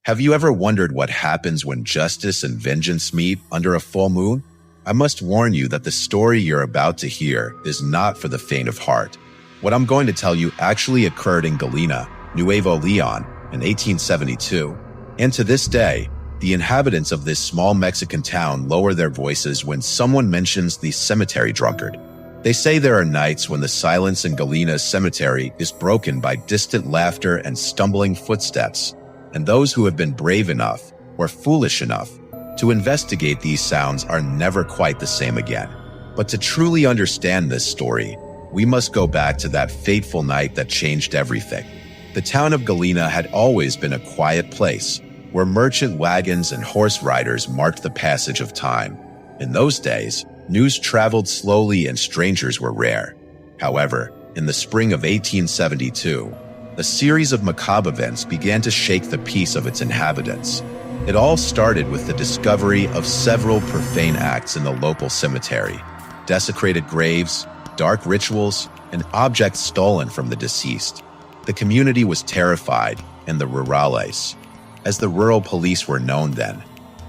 Have you ever wondered what happens when justice and vengeance meet under a full moon? I must warn you that the story you're about to hear is not for the faint of heart. What I'm going to tell you actually occurred in Galena, Nuevo Leon, in 1872, and to this day, the inhabitants of this small Mexican town lower their voices when someone mentions the cemetery drunkard. They say there are nights when the silence in Galena's cemetery is broken by distant laughter and stumbling footsteps, and those who have been brave enough or foolish enough to investigate these sounds are never quite the same again. But to truly understand this story, we must go back to that fateful night that changed everything. The town of Galena had always been a quiet place, where merchant wagons and horse riders marked the passage of time. In those days, news traveled slowly and strangers were rare. However, in the spring of 1872, a series of macabre events began to shake the peace of its inhabitants. It all started with the discovery of several profane acts in the local cemetery: desecrated graves, dark rituals, and objects stolen from the deceased. The community was terrified, and the rurales, as the rural police were known then,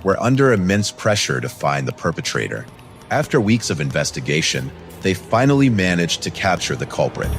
were under immense pressure to find the perpetrator. After weeks of investigation, they finally managed to capture the culprit,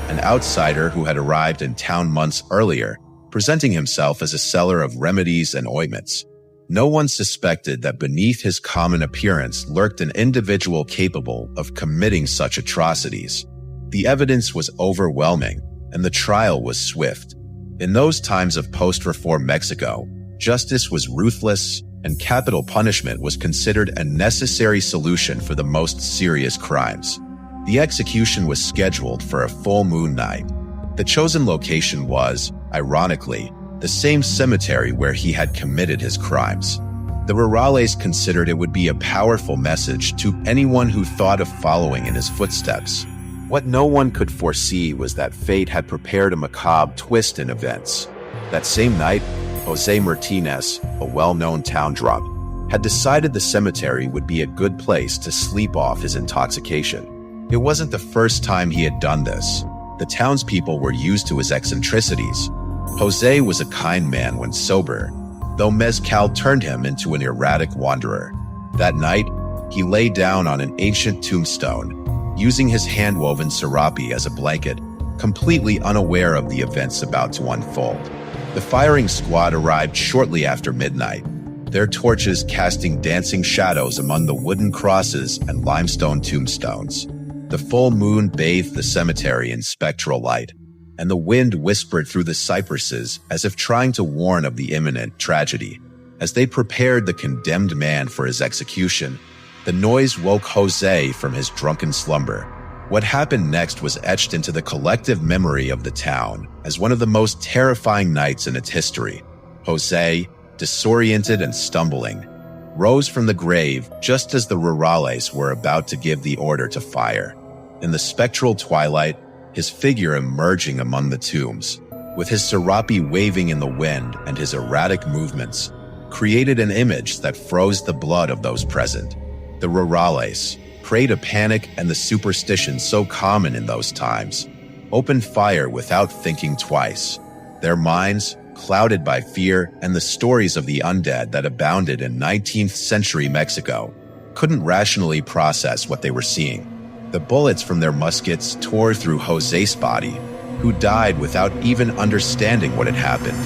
an outsider who had arrived in town months earlier, presenting himself as a seller of remedies and ointments. No one suspected that beneath his common appearance lurked an individual capable of committing such atrocities. The evidence was overwhelming, and the trial was swift. In those times of post-reform Mexico, justice was ruthless, and capital punishment was considered a necessary solution for the most serious crimes. The execution was scheduled for a full moon night. The chosen location was, ironically, the same cemetery where he had committed his crimes. The rurales considered it would be a powerful message to anyone who thought of following in his footsteps. What no one could foresee was that fate had prepared a macabre twist in events. That same night, Jose Martinez, a well-known town drunk, had decided the cemetery would be a good place to sleep off his intoxication. It wasn't the first time he had done this. The townspeople were used to his eccentricities. Jose was a kind man when sober, though mezcal turned him into an erratic wanderer. That night, he lay down on an ancient tombstone, using his hand-woven serape as a blanket, completely unaware of the events about to unfold. The firing squad arrived shortly after midnight, their torches casting dancing shadows among the wooden crosses and limestone tombstones. The full moon bathed the cemetery in spectral light, and the wind whispered through the cypresses as if trying to warn of the imminent tragedy. As they prepared the condemned man for his execution, the noise woke Jose from his drunken slumber. What happened next was etched into the collective memory of the town as one of the most terrifying nights in its history. Jose, disoriented and stumbling, rose from the grave just as the rurales were about to give the order to fire. In the spectral twilight, his figure emerging among the tombs, with his serape waving in the wind and his erratic movements, created an image that froze the blood of those present. The rurales, prey to panic and the superstition so common in those times, opened fire without thinking twice. Their minds, clouded by fear and the stories of the undead that abounded in 19th century Mexico, couldn't rationally process what they were seeing. The bullets from their muskets tore through Jose's body, who died without even understanding what had happened.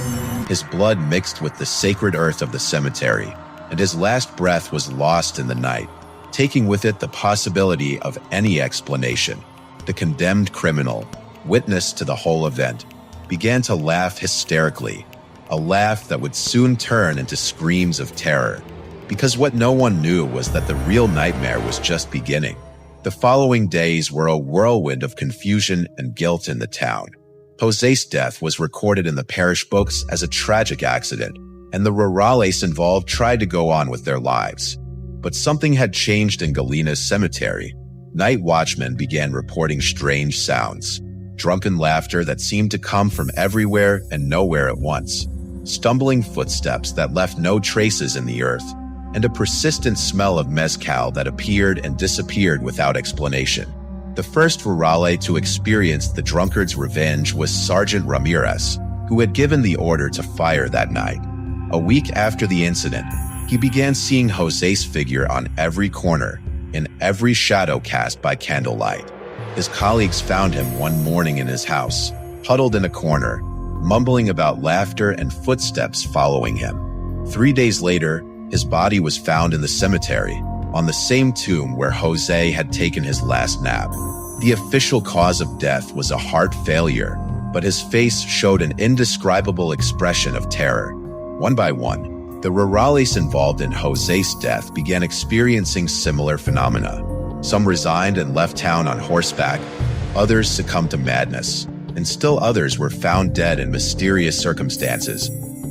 His blood mixed with the sacred earth of the cemetery, and his last breath was lost in the night, taking with it the possibility of any explanation. The condemned criminal, witness to the whole event, began to laugh hysterically, a laugh that would soon turn into screams of terror, because what no one knew was that the real nightmare was just beginning. The following days were a whirlwind of confusion and guilt in the town. Jose's death was recorded in the parish books as a tragic accident, and the rurales involved tried to go on with their lives. But something had changed in Galena's cemetery. Night watchmen began reporting strange sounds, drunken laughter that seemed to come from everywhere and nowhere at once, stumbling footsteps that left no traces in the earth, and a persistent smell of mezcal that appeared and disappeared without explanation. The first rurale to experience the drunkard's revenge was Sergeant Ramirez, who had given the order to fire that night. A week after the incident, he began seeing Jose's figure on every corner, in every shadow cast by candlelight. His colleagues found him one morning in his house, huddled in a corner, mumbling about laughter and footsteps following him. 3 days later, his body was found in the cemetery, on the same tomb where Jose had taken his last nap. The official cause of death was a heart failure, but his face showed an indescribable expression of terror. One by one, the rurales involved in Jose's death began experiencing similar phenomena. Some resigned and left town on horseback, others succumbed to madness, and still others were found dead in mysterious circumstances,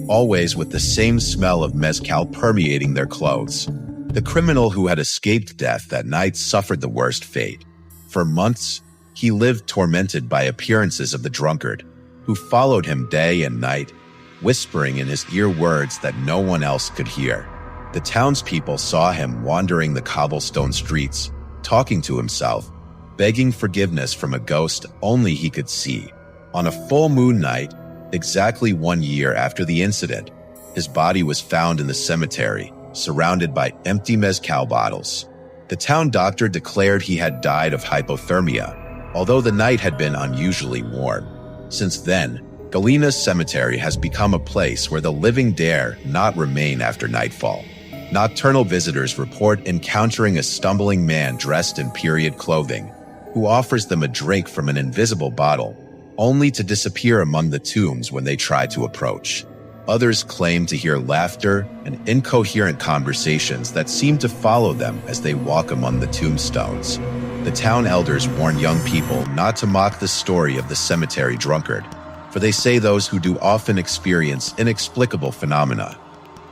always with the same smell of mezcal permeating their clothes. The criminal who had escaped death that night suffered the worst fate. For months, he lived tormented by appearances of the drunkard, who followed him day and night, whispering in his ear words that no one else could hear. The townspeople saw him wandering the cobblestone streets, talking to himself, begging forgiveness from a ghost only he could see. On a full moon night, exactly 1 year after the incident, his body was found in the cemetery, surrounded by empty mezcal bottles. The town doctor declared he had died of hypothermia, although the night had been unusually warm. Since then, Galina's cemetery has become a place where the living dare not remain after nightfall. Nocturnal visitors report encountering a stumbling man dressed in period clothing, who offers them a drink from an invisible bottle, only to disappear among the tombs when they try to approach. Others claim to hear laughter and incoherent conversations that seem to follow them as they walk among the tombstones. The town elders warn young people not to mock the story of the cemetery drunkard, for they say those who do often experience inexplicable phenomena.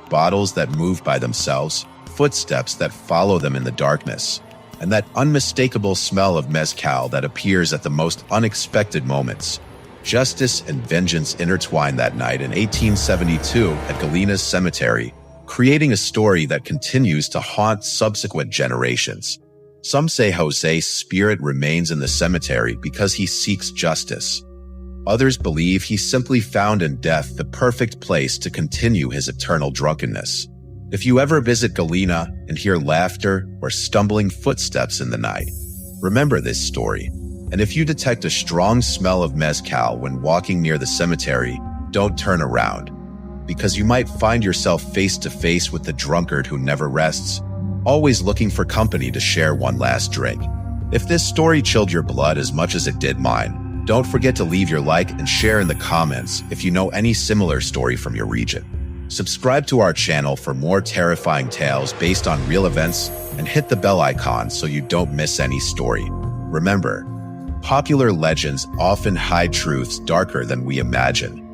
Bottles that move by themselves, footsteps that follow them in the darkness, and that unmistakable smell of mezcal that appears at the most unexpected moments. Justice and vengeance intertwined that night in 1872 at Galina's cemetery, creating a story that continues to haunt subsequent generations. Some say Jose's spirit remains in the cemetery because he seeks justice. Others believe he simply found in death the perfect place to continue his eternal drunkenness. If you ever visit Galina and hear laughter or stumbling footsteps in the night, remember this story. And if you detect a strong smell of mezcal when walking near the cemetery, don't turn around, because you might find yourself face to face with the drunkard who never rests, always looking for company to share one last drink. If this story chilled your blood as much as it did mine, don't forget to leave your like and share in the comments if you know any similar story from your region. Subscribe to our channel for more terrifying tales based on real events, and hit the bell icon so you don't miss any story. Remember, popular legends often hide truths darker than we imagine.